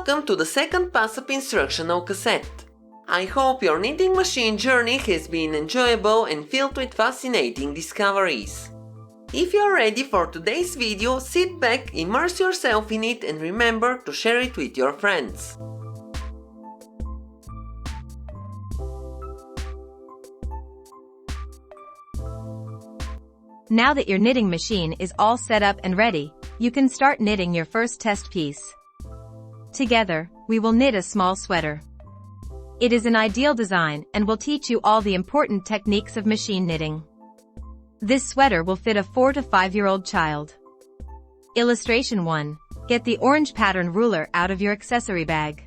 Welcome to the second Passap instructional cassette. I hope your knitting machine journey has been enjoyable and filled with fascinating discoveries. If you are ready for today's video, sit back, immerse yourself in it and remember to share it with your friends. Now that your knitting machine is all set up and ready, you can start knitting your first test piece. Together, we will knit a small sweater. It is an ideal design and will teach you all the important techniques of machine knitting. This sweater will fit a 4 to 5-year-old child. Illustration 1. Get the orange pattern ruler out of your accessory bag.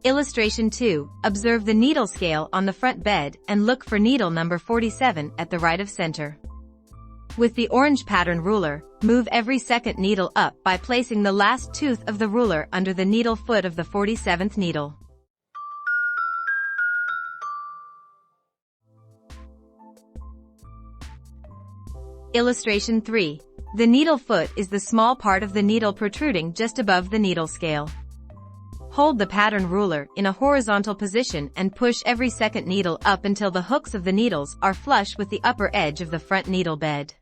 Illustration 2. Observe the needle scale on the front bed and look for needle number 47 at the right of center. With the orange pattern ruler, move every second needle up by placing the last tooth of the ruler under the needle foot of the 47th needle. Illustration 3. The needle foot is the small part of the needle protruding just above the needle scale. Hold the pattern ruler in a horizontal position and push every second needle up until the hooks of the needles are flush with the upper edge of the front needle bed.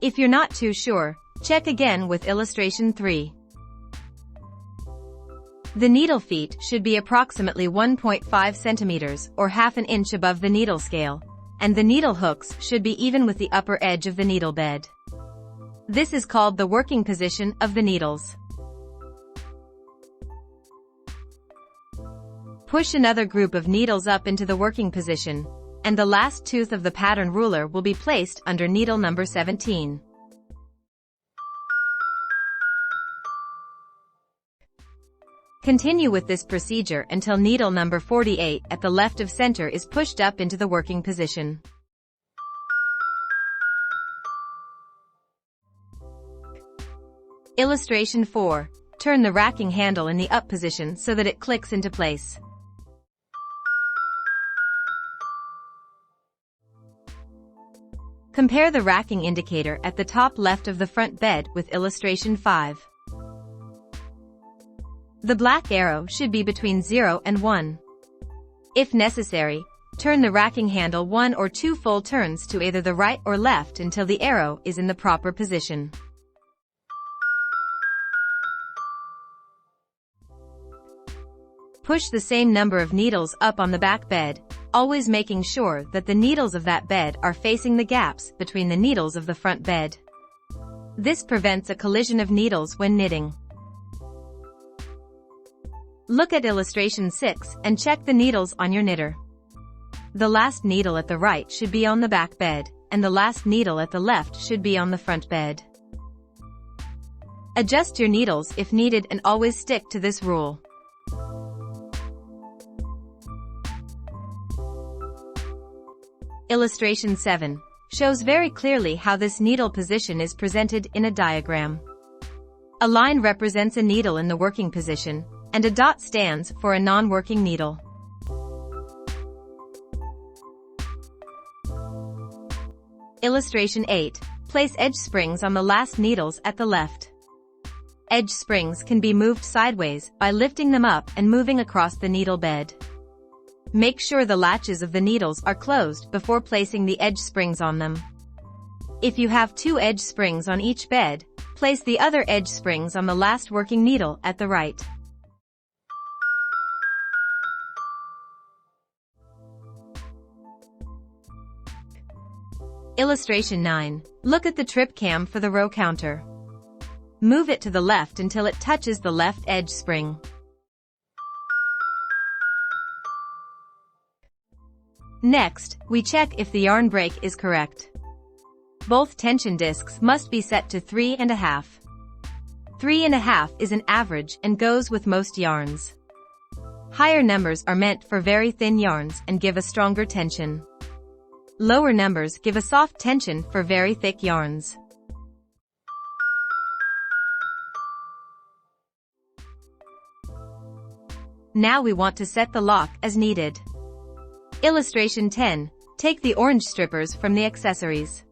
If you're not too sure, check again with illustration 3. The needle feet should be approximately 1.5 centimeters or half an inch above the needle scale, and the needle hooks should be even with the upper edge of the needle bed. This is called the working position of the needles. Push another group of needles up into the working position, and the last tooth of the pattern ruler will be placed under needle number 17. Continue with this procedure until needle number 48 at the left of center is pushed up into the working position. Illustration 4. Turn the racking handle in the up position so that it clicks into place. Compare the racking indicator at the top left of the front bed with illustration 5. The black arrow should be between 0 and 1. If necessary, turn the racking handle 1 or 2 full turns to either the right or left until the arrow is in the proper position. Push the same number of needles up on the back bed, always making sure that the needles of that bed are facing the gaps between the needles of the front bed. This prevents a collision of needles when knitting. Look at illustration 6 and check the needles on your knitter. The last needle at the right should be on the back bed, and the last needle at the left should be on the front bed. Adjust your needles if needed and always stick to this rule. Illustration 7 shows very clearly how this needle position is presented in a diagram. A line represents a needle in the working position, and a dot stands for a non-working needle. Illustration 8. Place edge springs on the last needles at the left. Edge springs can be moved sideways by lifting them up and moving across the needle bed. Make sure the latches of the needles are closed before placing the edge springs on them. If you have 2 edge springs on each bed, place the other edge springs on the last working needle at the right. Illustration 9. Look at the trip cam for the row counter. Move it to the left until it touches the left edge spring. Next, we check if the yarn break is correct. Both tension discs must be set to 3.5. 3.5 is an average and goes with most yarns. Higher numbers are meant for very thin yarns and give a stronger tension. Lower numbers give a soft tension for very thick yarns. Now we want to set the lock as needed. Illustration 10. Take the orange strippers from the accessories.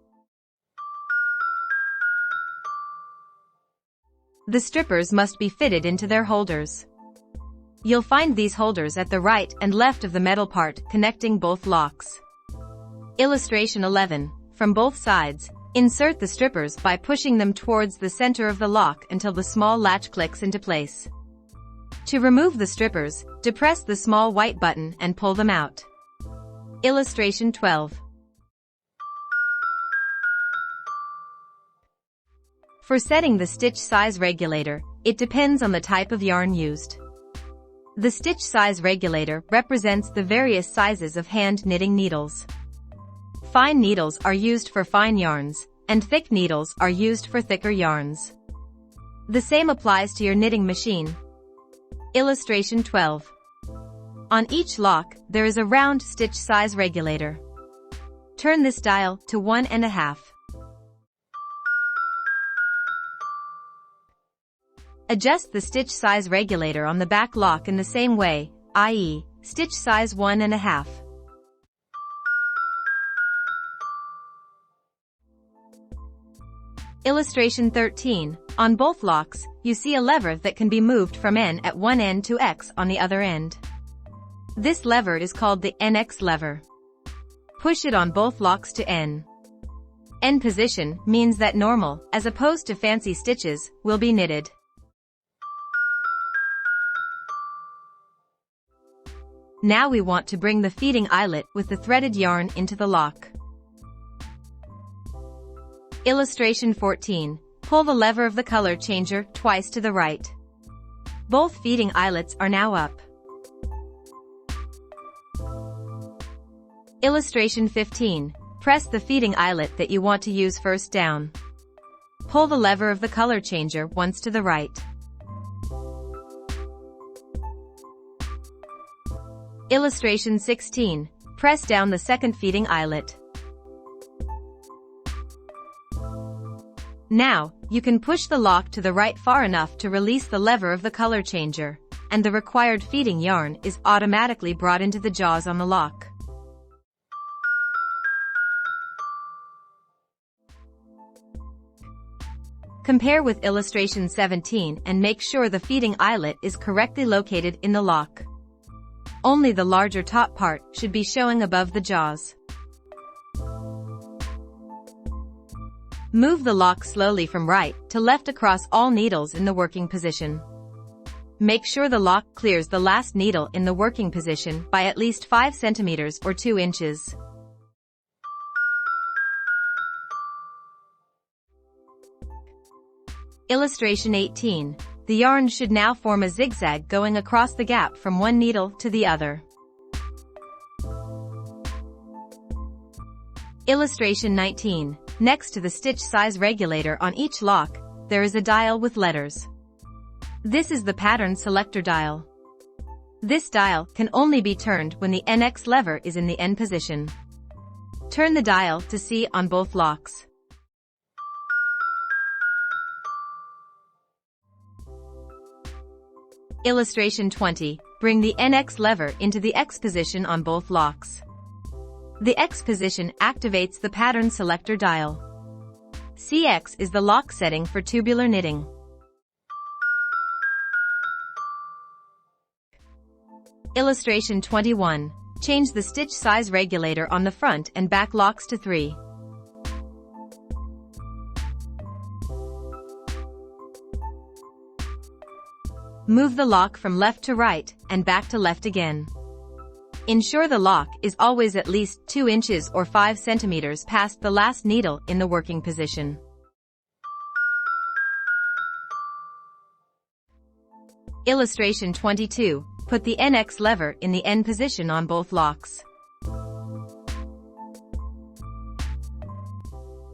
The strippers must be fitted into their holders. You'll find these holders at the right and left of the metal part connecting both locks. Illustration 11. From both sides, insert the strippers by pushing them towards the center of the lock until the small latch clicks into place. To remove the strippers, depress the small white button and pull them out. Illustration 12. For setting the stitch size regulator, it depends on the type of yarn used. The stitch size regulator represents the various sizes of hand knitting needles. Fine needles are used for fine yarns, and thick needles are used for thicker yarns. The same applies to your knitting machine. Illustration 12. On each lock, there is a round stitch size regulator. Turn this dial to 1.5. Adjust the stitch size regulator on the back lock in the same way, i.e., stitch size 1.5. Illustration 13. On both locks, you see a lever that can be moved from N at one end to X on the other end. This lever is called the NX lever. Push it on both locks to N. N position means that normal, as opposed to fancy stitches, will be knitted. Now we want to bring the feeding eyelet with the threaded yarn into the lock. Illustration 14. Pull the lever of the color changer twice to the right. Both feeding eyelets are now up. Illustration 15. Press the feeding eyelet that you want to use first down. Pull the lever of the color changer once to the right. Illustration 16. Press down the second feeding eyelet. Now, you can push the lock to the right far enough to release the lever of the color changer, and the required feeding yarn is automatically brought into the jaws on the lock. Compare with illustration 17 and make sure the feeding eyelet is correctly located in the lock. Only the larger top part should be showing above the jaws. Move the lock slowly from right to left across all needles in the working position. Make sure the lock clears the last needle in the working position by at least 5 centimeters or 2 inches. Illustration 18. The yarn should now form a zigzag going across the gap from one needle to the other. Illustration 19. Next to the stitch size regulator on each lock, there is a dial with letters. This is the pattern selector dial. This dial can only be turned when the NX lever is in the N position. Turn the dial to C on both locks. Illustration 20. Bring the NX lever into the X position on both locks. The X position activates the pattern selector dial. CX is the lock setting for tubular knitting. Illustration 21. Change the stitch size regulator on the front and back locks to 3. Move the lock from left to right and back to left again. Ensure the lock is always at least 2 inches or 5 centimeters past the last needle in the working position. Illustration 22. Put the NX lever in the N position on both locks.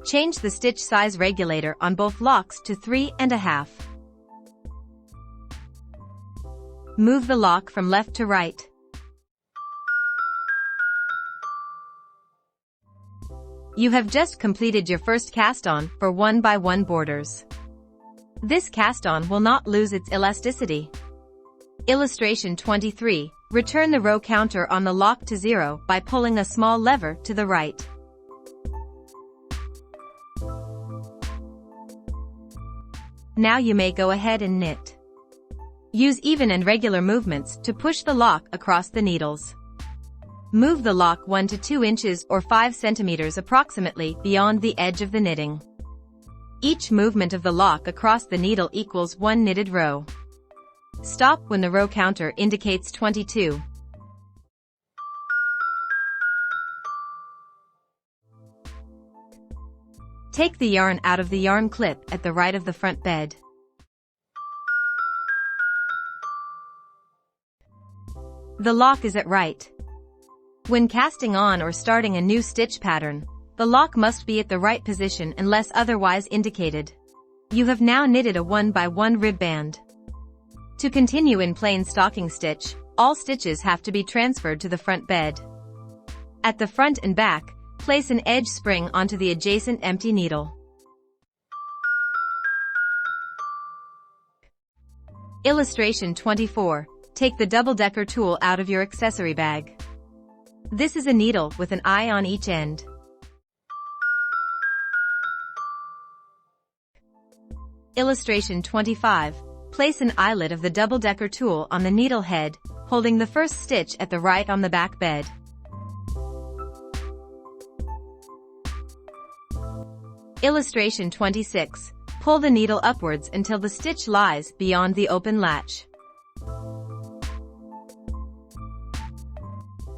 Change the stitch size regulator on both locks to 3.5. Move the lock from left to right. You have just completed your first cast-on for 1x1 borders. This cast-on will not lose its elasticity. Illustration 23. Return the row counter on the lock to 0 by pulling a small lever to the right. Now you may go ahead and knit. Use even and regular movements to push the lock across the needles. Move the lock 1 to 2 inches or 5 centimeters approximately beyond the edge of the knitting. Each movement of the lock across the needle equals 1 knitted row. Stop when the row counter indicates 22. Take the yarn out of the yarn clip at the right of the front bed. The lock is at right. When casting on or starting a new stitch pattern, the lock must be at the right position unless otherwise indicated. You have now knitted a 1 by 1 rib band. To continue in plain stocking stitch, all stitches have to be transferred to the front bed. At the front and back, place an edge spring onto the adjacent empty needle. Illustration 24. Take the double-decker tool out of your accessory bag. This is a needle with an eye on each end. Illustration 25. Place an eyelet of the double-decker tool on the needle head, holding the first stitch at the right on the back bed. Illustration 26. Pull the needle upwards until the stitch lies beyond the open latch.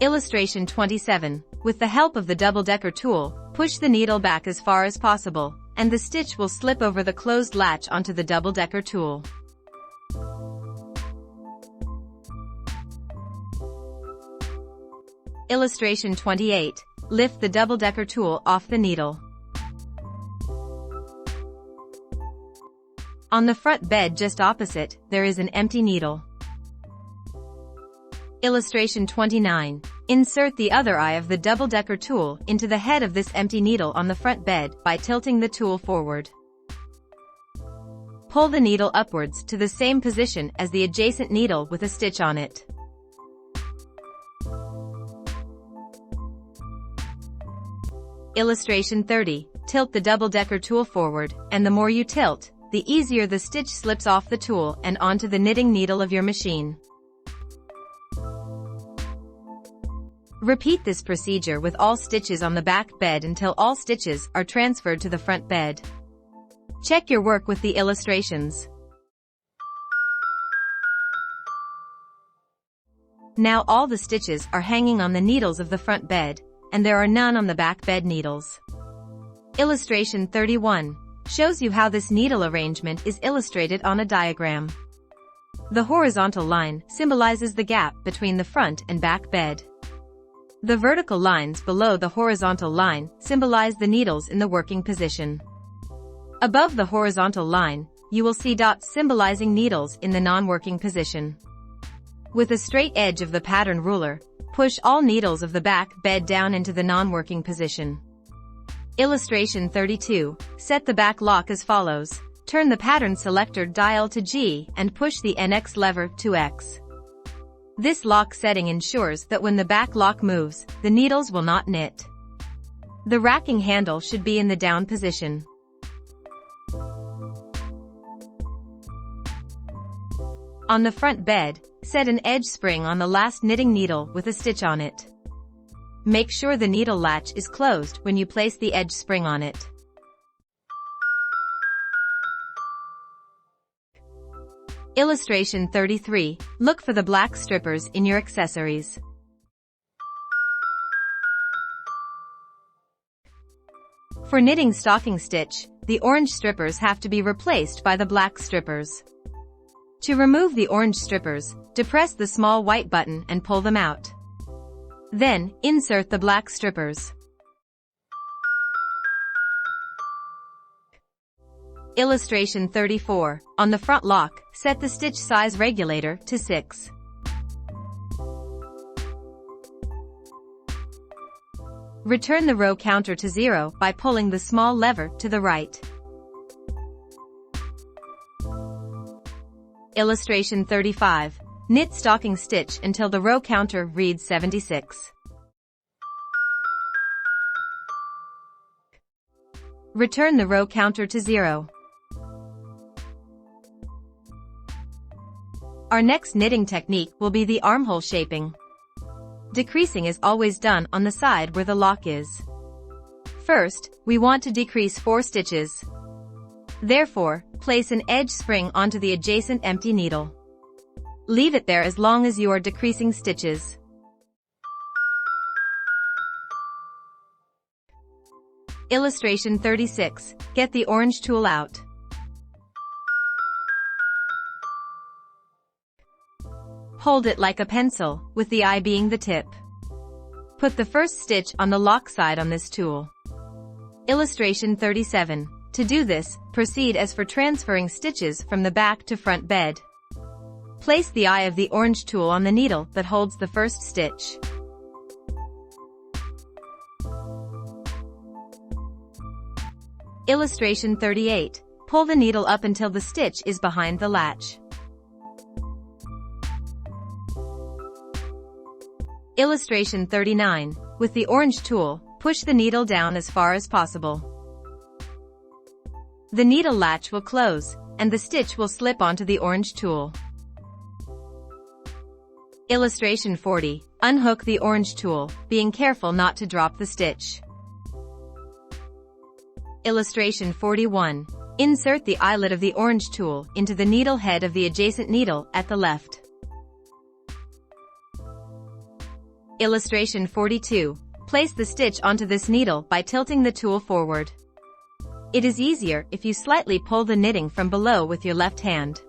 Illustration 27. With the help of the double-decker tool, push the needle back as far as possible, and the stitch will slip over the closed latch onto the double-decker tool. Illustration 28. Lift the double-decker tool off the needle. On the front bed just opposite, there is an empty needle. Illustration 29. Insert the other eye of the double-decker tool into the head of this empty needle on the front bed by tilting the tool forward. Pull the needle upwards to the same position as the adjacent needle with a stitch on it. Illustration 30. Tilt the double-decker tool forward, and the more you tilt, the easier the stitch slips off the tool and onto the knitting needle of your machine. Repeat this procedure with all stitches on the back bed until all stitches are transferred to the front bed. Check your work with the illustrations. Now all the stitches are hanging on the needles of the front bed, and there are none on the back bed needles. Illustration 31 shows you how this needle arrangement is illustrated on a diagram. The horizontal line symbolizes the gap between the front and back bed. The vertical lines below the horizontal line symbolize the needles in the working position. Above the horizontal line, you will see dots symbolizing needles in the non-working position. With a straight edge of the pattern ruler, push all needles of the back bed down into the non-working position. Illustration 32. Set the back lock as follows. Turn the pattern selector dial to G and push the NX lever to X. This lock setting ensures that when the back lock moves, the needles will not knit. The racking handle should be in the down position. On the front bed, set an edge spring on the last knitting needle with a stitch on it. Make sure the needle latch is closed when you place the edge spring on it. Illustration 33. Look for the black strippers in your accessories. For knitting stocking stitch, the orange strippers have to be replaced by the black strippers. To remove the orange strippers, depress the small white button and pull them out. Then, insert the black strippers. Illustration 34. On the front lock, set the stitch size regulator to 6. Return the row counter to 0 by pulling the small lever to the right. Illustration 35. knit stocking stitch until the row counter reads 76. Return the row counter to 0. Our next knitting technique will be the armhole shaping. Decreasing is always done on the side where the lock is. First, we want to decrease 4 stitches. Therefore, place an edge spring onto the adjacent empty needle. Leave it there as long as you are decreasing stitches. Illustration 36. Get the orange tool out. Hold it like a pencil, with the eye being the tip. Put the first stitch on the lock side on this tool. Illustration 37. To do this, proceed as for transferring stitches from the back to front bed. Place the eye of the orange tool on the needle that holds the first stitch. Illustration 38. Pull the needle up until the stitch is behind the latch. Illustration 39. With the orange tool, push the needle down as far as possible. The needle latch will close, and the stitch will slip onto the orange tool. Illustration 40. Unhook the orange tool, being careful not to drop the stitch. Illustration 41. Insert the eyelet of the orange tool into the needle head of the adjacent needle at the left. Illustration 42. Place the stitch onto this needle by tilting the tool forward. It is easier if you slightly pull the knitting from below with your left hand.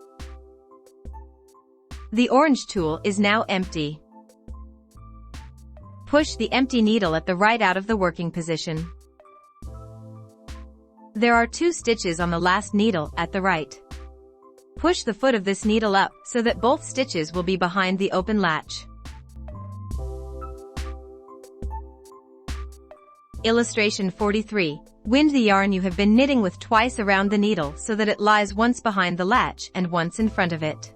The orange tool is now empty. Push the empty needle at the right out of the working position. There are 2 stitches on the last needle at the right. Push the foot of this needle up so that both stitches will be behind the open latch. Illustration 43. Wind the yarn you have been knitting with twice around the needle so that it lies once behind the latch and once in front of it.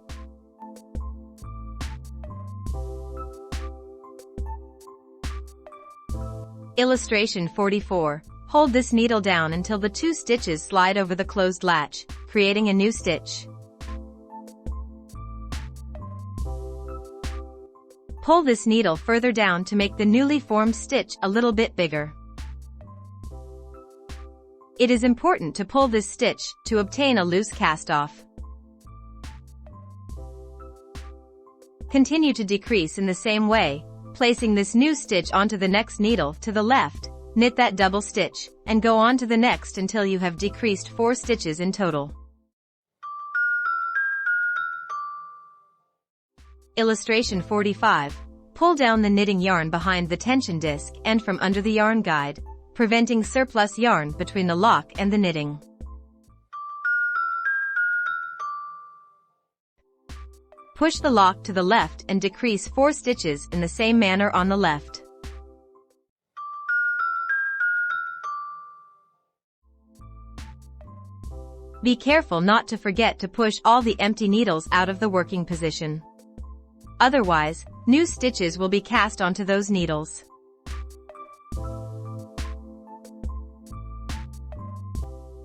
Illustration 44. Hold this needle down until the 2 stitches slide over the closed latch, creating a new stitch. Pull this needle further down to make the newly formed stitch a little bit bigger. It is important to pull this stitch to obtain a loose cast-off. Continue to decrease in the same way, placing this new stitch onto the next needle to the left. Knit that double stitch, and go on to the next until you have decreased 4 stitches in total. Illustration 45. Pull down the knitting yarn behind the tension disc and from under the yarn guide, preventing surplus yarn between the lock and the knitting. Push the lock to the left and decrease 4 stitches in the same manner on the left. Be careful not to forget to push all the empty needles out of the working position. Otherwise, new stitches will be cast onto those needles.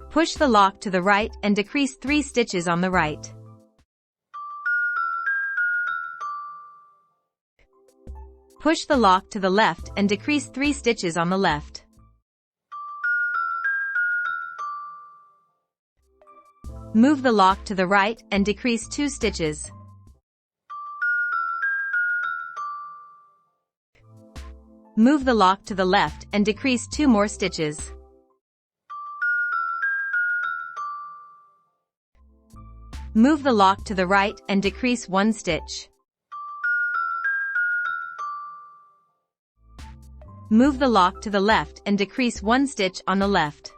Push the lock to the right and decrease 3 stitches on the right. Push the lock to the left and decrease 3 stitches on the left. Move the lock to the right and decrease 2 stitches. Move the lock to the left and decrease 2 more stitches. Move the lock to the right and decrease 1 stitch. Move the lock to the left and decrease 1 stitch on the left.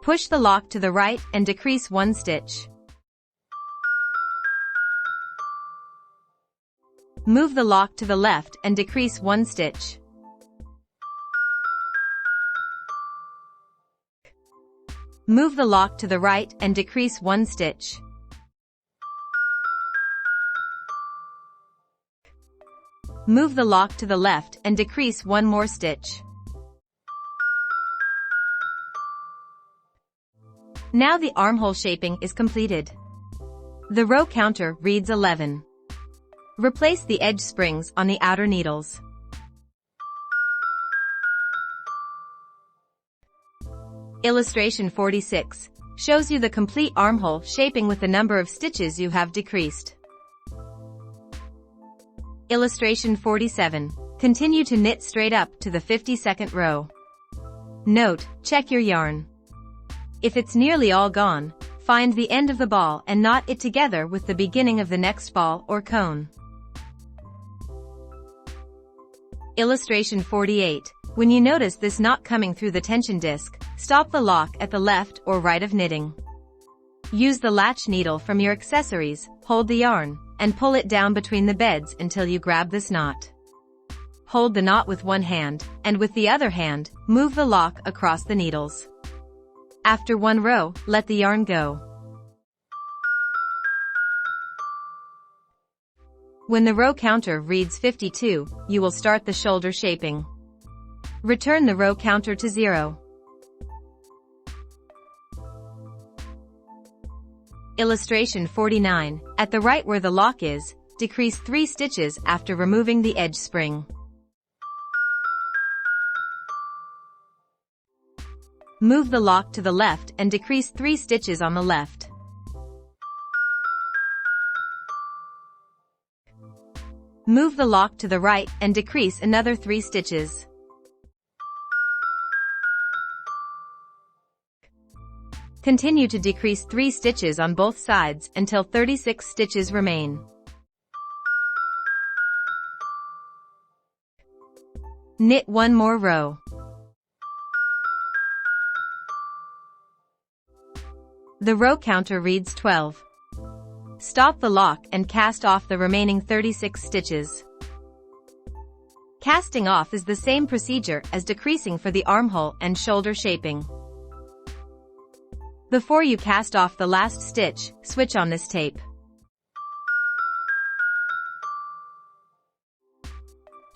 Push the lock to the right and decrease 1 stitch. Move the lock to the left and decrease 1 stitch. Move the lock to the right and decrease 1 stitch. Move the lock to the left and decrease 1 more stitch. Now the armhole shaping is completed. The row counter reads 11. Replace the edge springs on the outer needles. Illustration 46 shows you the complete armhole shaping with the number of stitches you have decreased. Illustration 47. Continue to knit straight up to the 52nd row. Note, check your yarn. If it's nearly all gone, find the end of the ball and knot it together with the beginning of the next ball or cone. Illustration 48. When you notice this knot coming through the tension disc, stop the lock at the left or right of knitting. Use the latch needle from your accessories, hold the yarn, and pull it down between the beds until you grab this knot. Hold the knot with one hand, and with the other hand, move the lock across the needles. After 1 row, let the yarn go. When the row counter reads 52, you will start the shoulder shaping. Return the row counter to 0. Illustration 49. At the right where the lock is, decrease 3 stitches after removing the edge spring. Move the lock to the left and decrease 3 stitches on the left. Move the lock to the right and decrease another 3 stitches. Continue to decrease 3 stitches on both sides until 36 stitches remain. Knit 1 more row. The row counter reads 12. Stop the lock and cast off the remaining 36 stitches. Casting off is the same procedure as decreasing for the armhole and shoulder shaping. Before you cast off the last stitch, switch on this tape.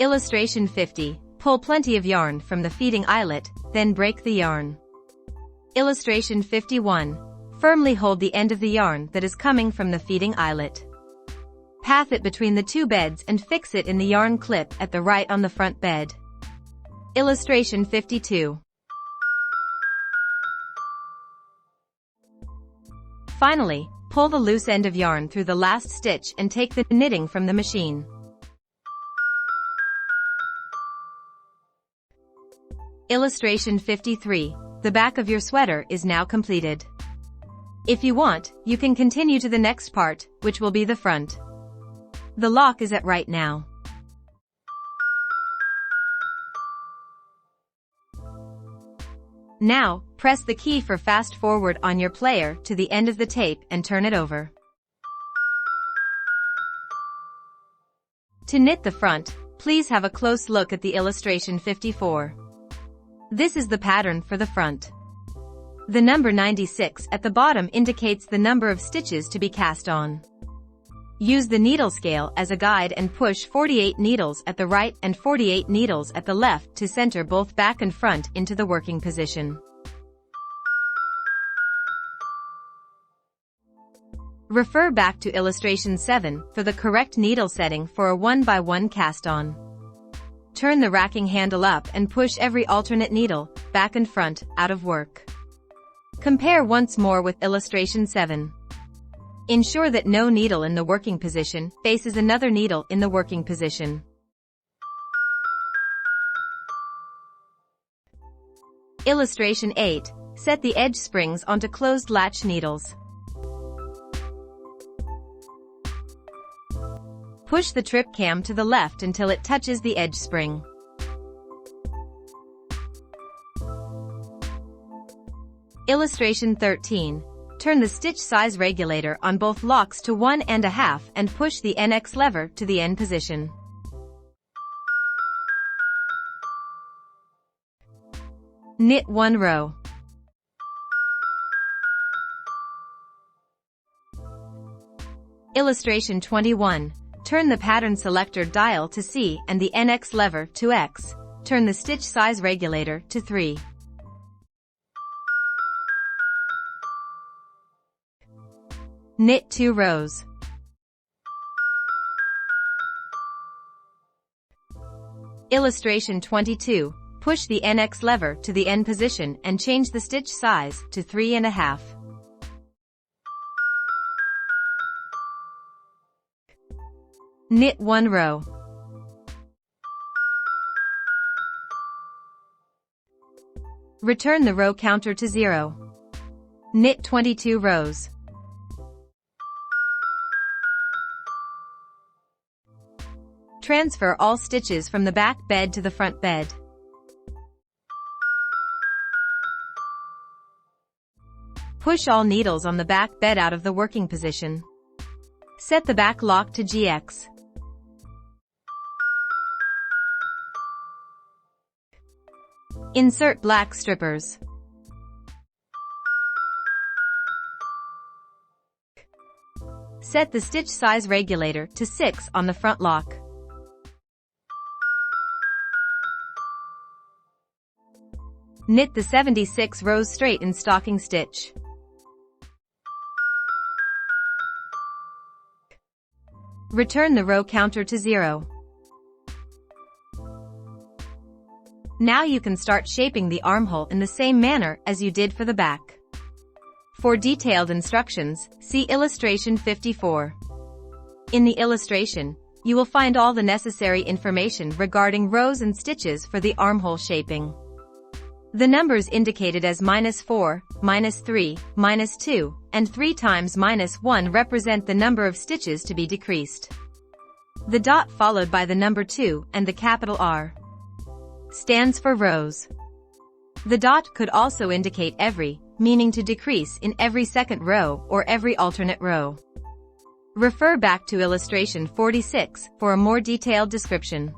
Illustration 50. Pull plenty of yarn from the feeding eyelet, then break the yarn. Illustration 51. Firmly hold the end of the yarn that is coming from the feeding eyelet. Path it between the 2 beds and fix it in the yarn clip at the right on the front bed. Illustration 52. Finally, pull the loose end of yarn through the last stitch and take the knitting from the machine. Illustration 53. The back of your sweater is now completed. If you want, you can continue to the next part, which will be the front. The lock is at right now. Now, press the key for fast forward on your player to the end of the tape and turn it over. To knit the front, please have a close look at the illustration 54. This is the pattern for the front. The number 96 at the bottom indicates the number of stitches to be cast on. Use the needle scale as a guide and push 48 needles at the right and 48 needles at the left to center both back and front into the working position. Refer back to illustration 7 for the correct needle setting for a 1x1 cast on. Turn the racking handle up and push every alternate needle, back and front, out of work. Compare once more with illustration 7. Ensure that no needle in the working position faces another needle in the working position. Illustration 8. Set the edge springs onto closed latch needles. Push the trip cam to the left until it touches the edge spring. Illustration 13. Turn the stitch size regulator on both locks to 1.5 and push the NX lever to the N position. Knit 1 row. Illustration 21. Turn the pattern selector dial to C and the NX lever to X. Turn the stitch size regulator to 3. Knit 2 rows. Illustration 22. Push the NX lever to the N position and change the stitch size to 3.5. Knit 1 row. Return the row counter to 0. Knit 22 rows. Transfer all stitches from the back bed to the front bed. Push all needles on the back bed out of the working position. Set the back lock to GX. Insert black strippers. Set the stitch size regulator to 6 on the front lock. Knit the 76 rows straight in stocking stitch. Return the row counter to 0. Now you can start shaping the armhole in the same manner as you did for the back. For detailed instructions, see illustration 54. In the illustration, you will find all the necessary information regarding rows and stitches for the armhole shaping. The numbers indicated as -4, -3, -2, and 3 times -1 represent the number of stitches to be decreased. The dot followed by the number 2 and the capital R stands for rows. The dot could also indicate every, meaning to decrease in every second row or every alternate row. Refer back to illustration 46 for a more detailed description.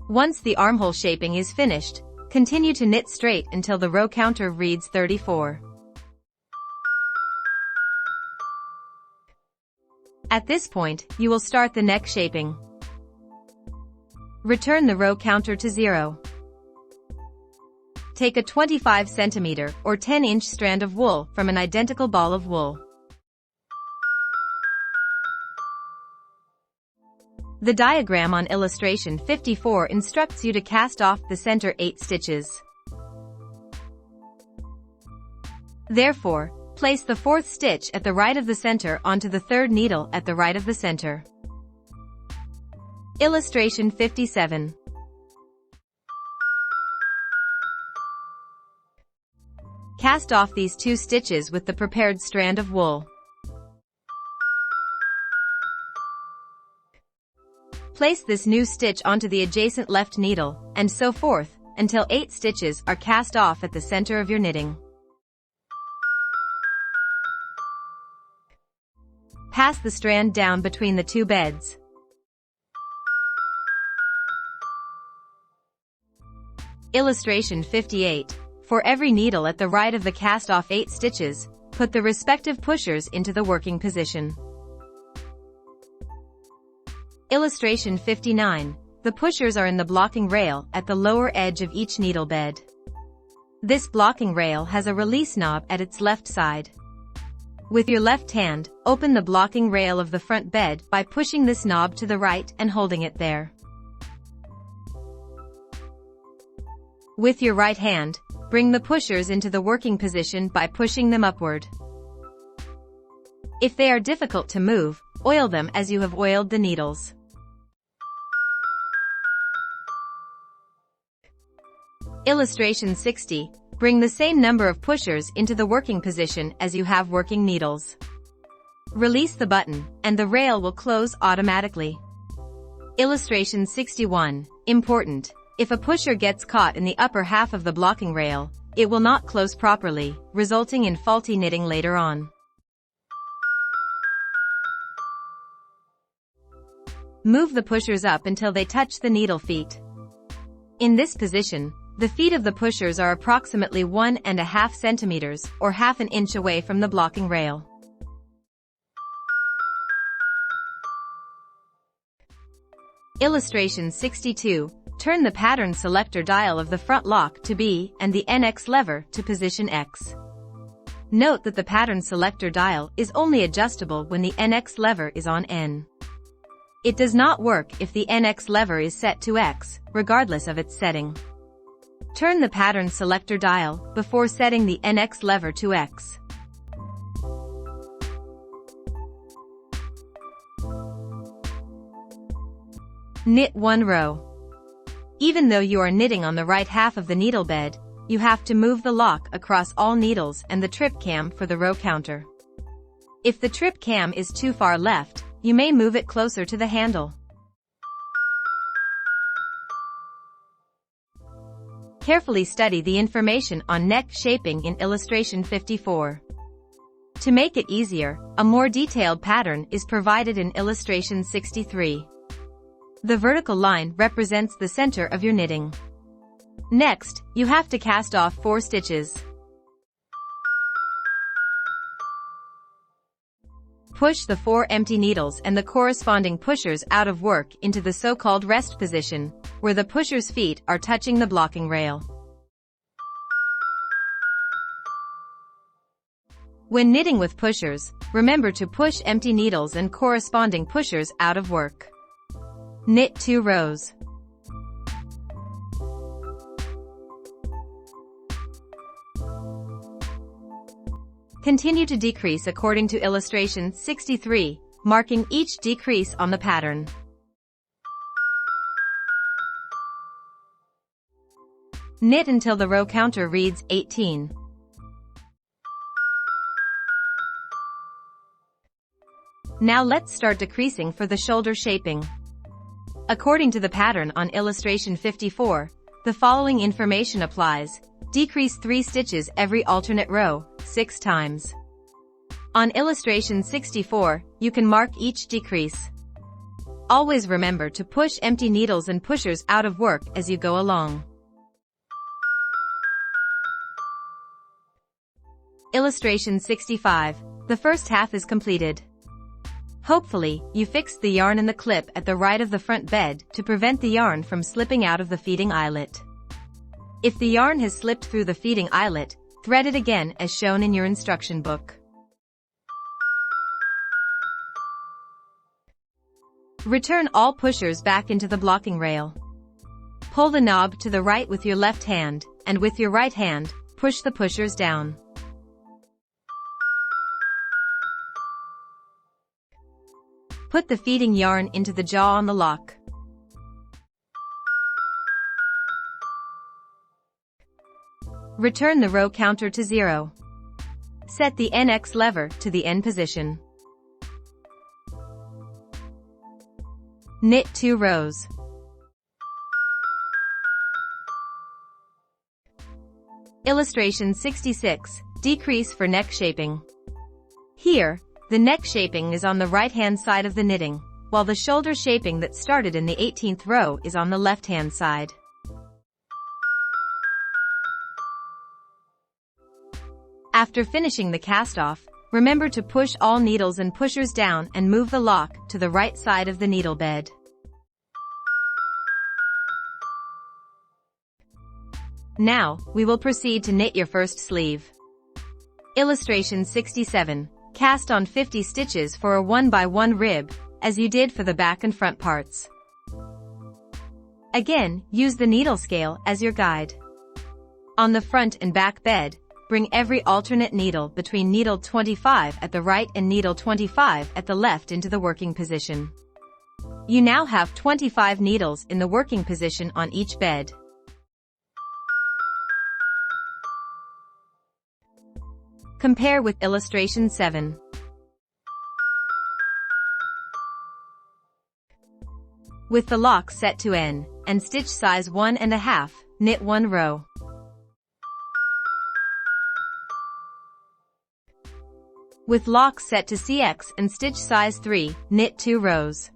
Once the armhole shaping is finished, continue to knit straight until the row counter reads 34. At this point, you will start the neck shaping. Return the row counter to 0. Take a 25 cm or 10-inch strand of wool from an identical ball of wool. The diagram on illustration 54 instructs you to cast off the center 8 stitches. Therefore, place the 4th stitch at the right of the center onto the 3rd needle at the right of the center. Illustration 57. Cast off these 2 stitches with the prepared strand of wool. Place this new stitch onto the adjacent left needle, and so forth, until 8 stitches are cast off at the center of your knitting. Pass the strand down between the 2 beds. Illustration 58. For every needle at the right of the cast-off 8 stitches, put the respective pushers into the working position. Illustration 59. The pushers are in the blocking rail at the lower edge of each needle bed. This blocking rail has a release knob at its left side. With your left hand, open the blocking rail of the front bed by pushing this knob to the right and holding it there. With your right hand, bring the pushers into the working position by pushing them upward. If they are difficult to move, oil them as you have oiled the needles. Illustration 60. Bring the same number of pushers into the working position as you have working needles. Release the button, and the rail will close automatically. Illustration 61. Important. If a pusher gets caught in the upper half of the blocking rail, it will not close properly, resulting in faulty knitting later on. Move the pushers up until they touch the needle feet. In this position, The feet of the pushers are approximately 1.5 centimeters or half an inch away from the blocking rail. Illustration 62. Turn the pattern selector dial of the front lock to B and the NX lever to position X. Note that the pattern selector dial is only adjustable when the NX lever is on N. It does not work if the NX lever is set to X, regardless of its setting. Turn the pattern selector dial before setting the NX lever to X. Knit one row. Even though you are knitting on the right half of the needle bed, you have to move the lock across all needles and the trip cam for the row counter. If the trip cam is too far left, you may move it closer to the handle. Carefully study the information on neck shaping in illustration 54. To make it easier, a more detailed pattern is provided in illustration 63. The vertical line represents the center of your knitting. Next, you have to cast off 4 stitches. Push the 4 empty needles and the corresponding pushers out of work into the so-called rest position, where the pusher's feet are touching the blocking rail. When knitting with pushers, remember to push empty needles and corresponding pushers out of work. Knit 2 rows. Continue to decrease according to illustration 63, marking each decrease on the pattern. Knit until the row counter reads 18. Now let's start decreasing for the shoulder shaping. According to the pattern on illustration 54, the following information applies. Decrease 3 stitches every alternate row, 6 times. On illustration 64, you can mark each decrease. Always remember to push empty needles and pushers out of work as you go along. Illustration 65. The first half is completed. Hopefully, you fixed the yarn in the clip at the right of the front bed to prevent the yarn from slipping out of the feeding eyelet. If the yarn has slipped through the feeding eyelet, thread it again as shown in your instruction book. Return all pushers back into the blocking rail. Pull the knob to the right with your left hand, and with your right hand, push the pushers down. Put the feeding yarn into the jaw on the lock. Return the row counter to 0. Set the NX lever to the N position. Knit 2 rows. Illustration 66. Decrease for neck shaping. Here, the neck shaping is on the right-hand side of the knitting, while the shoulder shaping that started in the 18th row is on the left-hand side. After finishing the cast-off, remember to push all needles and pushers down and move the lock to the right side of the needle bed. Now, we will proceed to knit your first sleeve. Illustration 67. Cast on 50 stitches for a 1x1 rib, as you did for the back and front parts. Again, use the needle scale as your guide. On the front and back bed, bring every alternate needle between needle 25 at the right and needle 25 at the left into the working position. You now have 25 needles in the working position on each bed. Compare with illustration 7. With the lock set to N, and stitch size 1.5, knit 1 row. With lock set to CX and stitch size 3, knit 2 rows.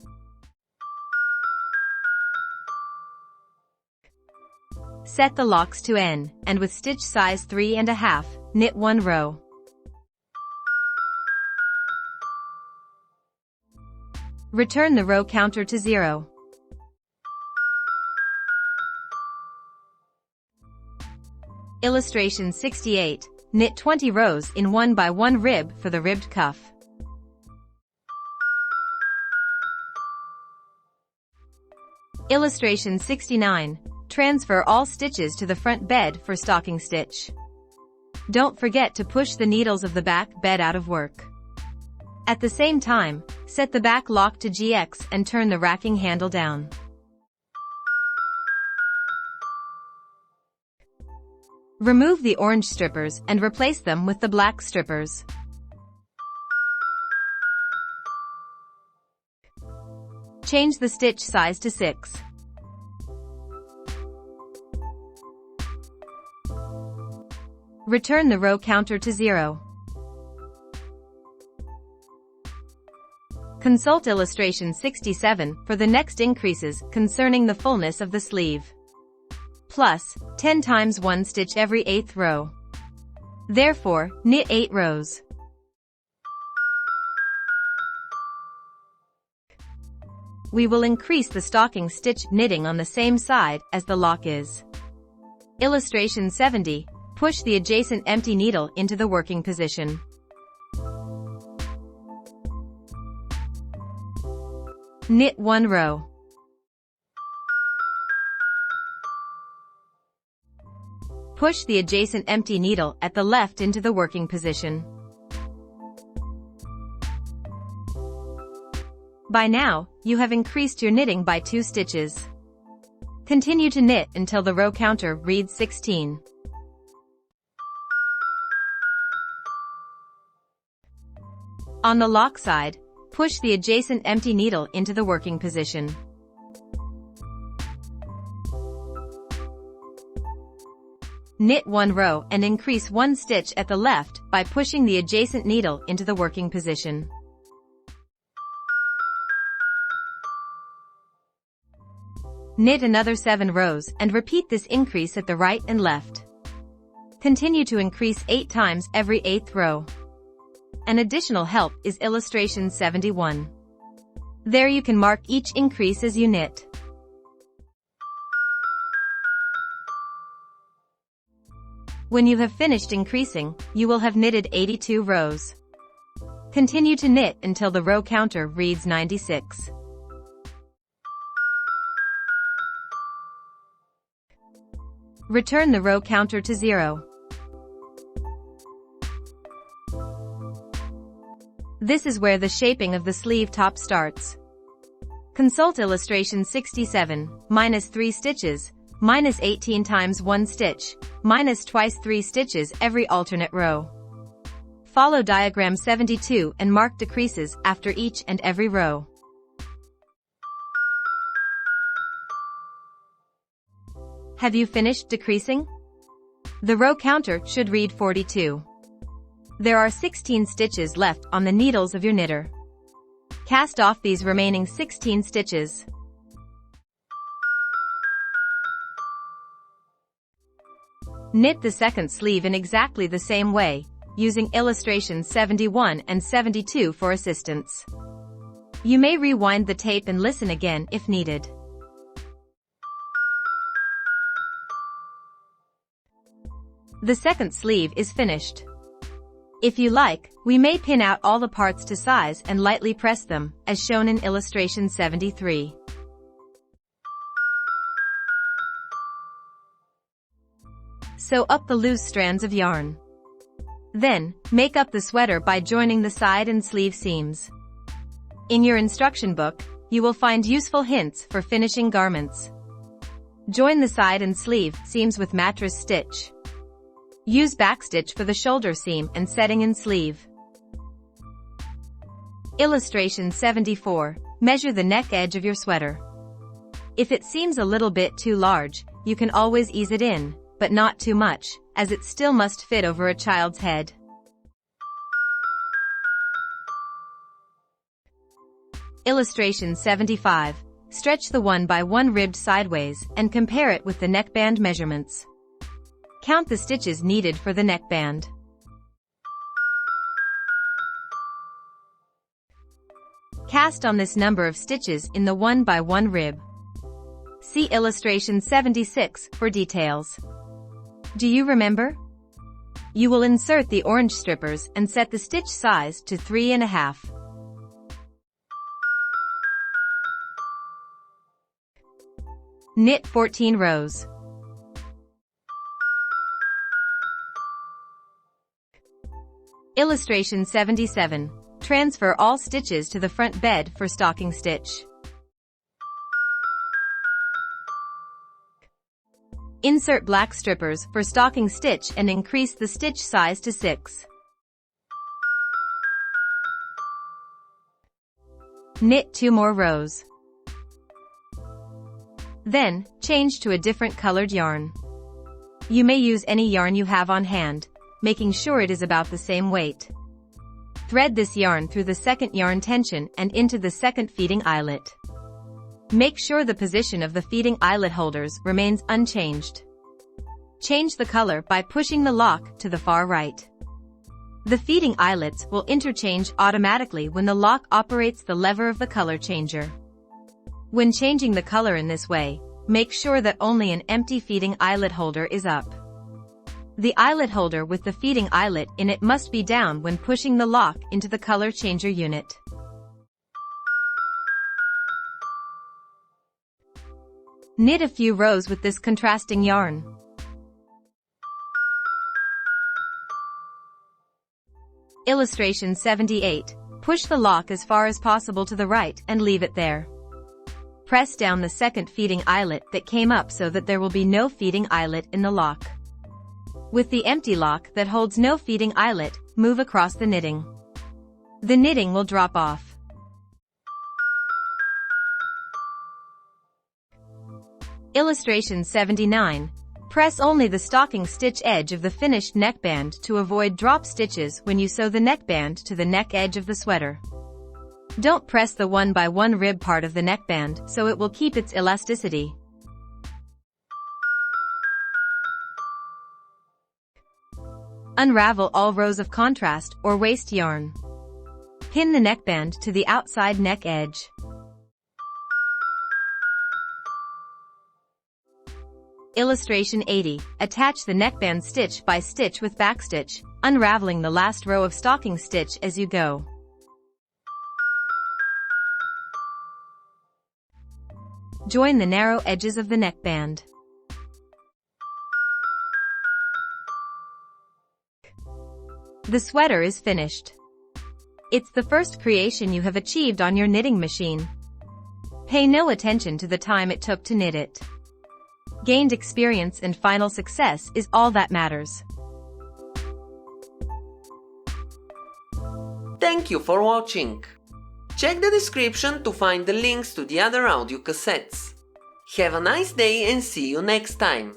Set the locks to N, and with stitch size 3.5, knit 1 row. Return the row counter to 0. Illustration 68. Knit 20 rows in 1 by 1 rib for the ribbed cuff. Illustration 69. Transfer all stitches to the front bed for stocking stitch. Don't forget to push the needles of the back bed out of work. At the same time, set the back lock to GX and turn the racking handle down. Remove the orange strippers and replace them with the black strippers. Change the stitch size to 6. Return the row counter to 0. Consult illustration 67 for the next increases concerning the fullness of the sleeve. Plus, 10 times 1 stitch every 8th row. Therefore, knit 8 rows. We will increase the stocking stitch knitting on the same side as the lock is. Illustration 70. Push the adjacent empty needle into the working position. Knit 1 row. Push the adjacent empty needle at the left into the working position. By now, you have increased your knitting by 2 stitches. Continue to knit until the row counter reads 16. On the lock side, push the adjacent empty needle into the working position. Knit 1 row and increase 1 stitch at the left by pushing the adjacent needle into the working position. Knit another 7 rows and repeat this increase at the right and left. Continue to increase 8 times every 8th row. An additional help is illustration 71. There you can mark each increase as you knit. When you have finished increasing, you will have knitted 82 rows. Continue to knit until the row counter reads 96. Return the row counter to 0. This is where the shaping of the sleeve top starts. Consult illustration 67, -3 stitches, -18 times 1 stitch, -twice 3 stitches every alternate row. Follow diagram 72 and mark decreases after each and every row. Have you finished decreasing? The row counter should read 42. There are 16 stitches left on the needles of your knitter. Cast off these remaining 16 stitches. Knit the second sleeve in exactly the same way, using illustrations 71 and 72 for assistance. You may rewind the tape and listen again if needed. The second sleeve is finished. If you like, we may pin out all the parts to size and lightly press them, as shown in illustration 73. Sew up the loose strands of yarn. Then, make up the sweater by joining the side and sleeve seams. In your instruction book, you will find useful hints for finishing garments. Join the side and sleeve seams with mattress stitch. Use backstitch for the shoulder seam and setting in sleeve. Illustration 74. Measure the neck edge of your sweater. If it seems a little bit too large, you can always ease it in, but not too much, as it still must fit over a child's head. Illustration 75. Stretch the 1x1 ribbed sideways and compare it with the neckband measurements. Count the stitches needed for the neckband. Cast on this number of stitches in the 1x1 rib. See illustration 76 for details. Do you remember? You will insert the orange strippers and set the stitch size to 3.5. Knit 14 rows. Illustration 77. Transfer all stitches to the front bed for stocking stitch. Insert black strippers for stocking stitch and increase the stitch size to 6. Knit 2 more rows. Then, change to a different colored yarn. You may use any yarn you have on hand, making sure it is about the same weight. Thread this yarn through the second yarn tension and into the second feeding eyelet. Make sure the position of the feeding eyelet holders remains unchanged. Change the color by pushing the lock to the far right. The feeding eyelets will interchange automatically when the lock operates the lever of the color changer. When changing the color in this way, make sure that only an empty feeding eyelet holder is up. The eyelet holder with the feeding eyelet in it must be down when pushing the lock into the color changer unit. Knit a few rows with this contrasting yarn. Illustration 78. Push the lock as far as possible to the right and leave it there. Press down the second feeding eyelet that came up so that there will be no feeding eyelet in the lock. With the empty lock that holds no feeding eyelet, move across the knitting. The knitting will drop off. Illustration 79. Press only the stocking stitch edge of the finished neckband to avoid drop stitches when you sew the neckband to the neck edge of the sweater. Don't press the 1x1 rib part of the neckband so it will keep its elasticity. Unravel all rows of contrast or waste yarn. Pin the neckband to the outside neck edge. Illustration 80. Attach the neckband stitch by stitch with backstitch, unraveling the last row of stocking stitch as you go. Join the narrow edges of the neckband. The sweater is finished. It's the first creation you have achieved on your knitting machine. Pay no attention to the time it took to knit it. Gained experience and final success is all that matters. Thank you for watching. Check the description to find the links to the other audio cassettes. Have a nice day and see you next time.